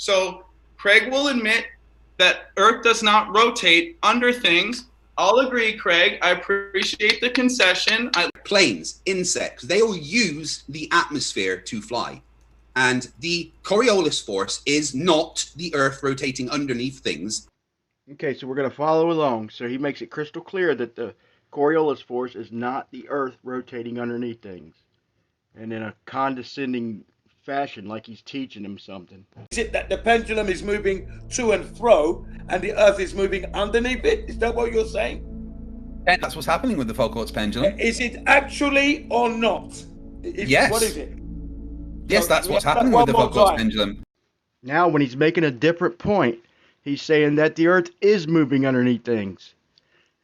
So Craig will admit that Earth does not rotate under things. I'll agree, Craig. I appreciate the concession. Planes, insects, they all use the atmosphere to fly. And the Coriolis force is not the Earth rotating underneath things. Okay, so we're going to follow along. So he makes it crystal clear that the Coriolis force is not the Earth rotating underneath things. And in a condescending fashion, like he's teaching him something. Is it that the pendulum is moving to and fro and the Earth is moving underneath it? Is that what you're saying? And that's what's happening with the Foucault's pendulum. Is it actually or not? Yes. What is it? Yes, that's what's happening with the Foucault's pendulum. Now, when he's making a different point, he's saying that the Earth is moving underneath things.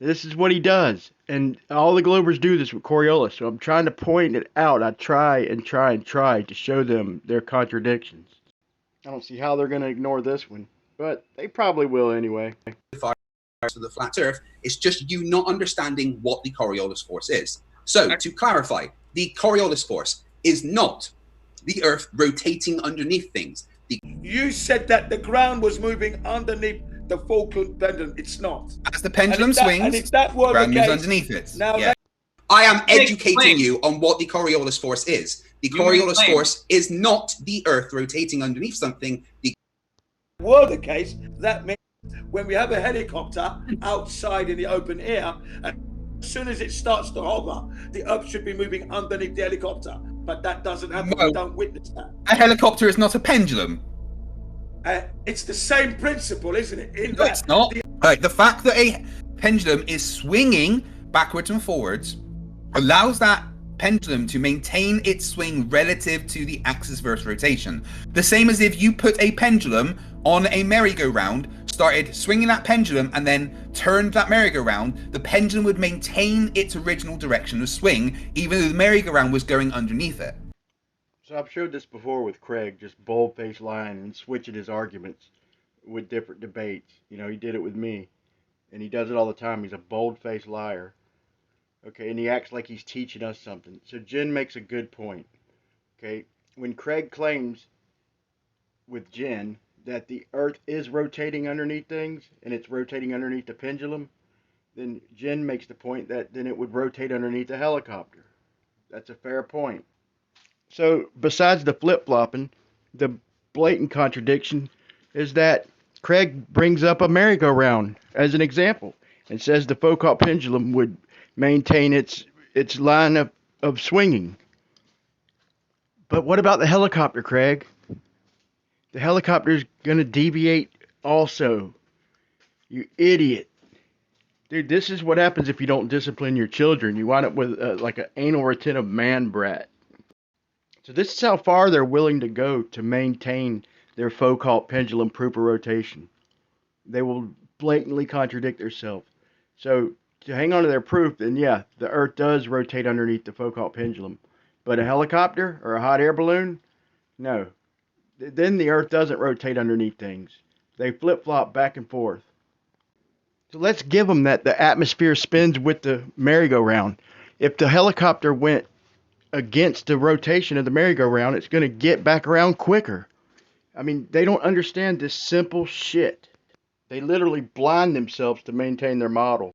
This is what he does. And all the Globers do this with Coriolis. So I'm trying to point it out. I try to show them their contradictions. I don't see how they're going to ignore this one. But they probably will anyway. For the flat Earth, it's just you not understanding what the Coriolis force is. So, to clarify, the Coriolis force is not the Earth rotating underneath things. You said that the ground was moving underneath the Foucault pendulum. It's not. As the pendulum swings, the ground moves underneath it. Now I am educating you on what the Coriolis force is. The Coriolis force is not the Earth rotating underneath something. Were the case, that means when we have a helicopter outside in the open air, and as soon as it starts to hover, the Earth should be moving underneath the helicopter. But that doesn't happen. No. We don't witness that. A helicopter is not a pendulum. It's the same principle, isn't it? No, it's not. The fact that a pendulum is swinging backwards and forwards allows that pendulum to maintain its swing relative to the axis versus rotation. The same as if you put a pendulum on a merry-go-round, started swinging that pendulum, and then turned that merry-go-round, the pendulum would maintain its original direction of swing, even though the merry-go-round was going underneath it. So I've showed this before with Craig, just bold-faced lying and switching his arguments with different debates. You know, he did it with me, and he does it all the time. He's a bold-faced liar. Okay, and he acts like he's teaching us something. So Jen makes a good point. Okay, when Craig claims with Jen that the Earth is rotating underneath things, and it's rotating underneath the pendulum, then Jen makes the point that then it would rotate underneath the helicopter. That's a fair point. So besides the flip-flopping, the blatant contradiction is that Craig brings up a merry-go-round as an example and says the Foucault pendulum would maintain its line of swinging. But what about the helicopter, Craig? The helicopter's going to deviate also. You idiot. Dude, this is what happens if you don't discipline your children. You wind up with like an anal retentive man-brat. So this is how far they're willing to go to maintain their Foucault pendulum proof of rotation. They will blatantly contradict themselves. So to hang on to their proof, then yeah, the Earth does rotate underneath the Foucault pendulum. But a helicopter or a hot air balloon? No. Then the Earth doesn't rotate underneath things. They flip-flop back and forth. So let's give them that the atmosphere spins with the merry-go-round. If the helicopter went against the rotation of the merry-go-round, it's going to get back around quicker. I mean, they don't understand this simple shit. They literally blind themselves to maintain their model.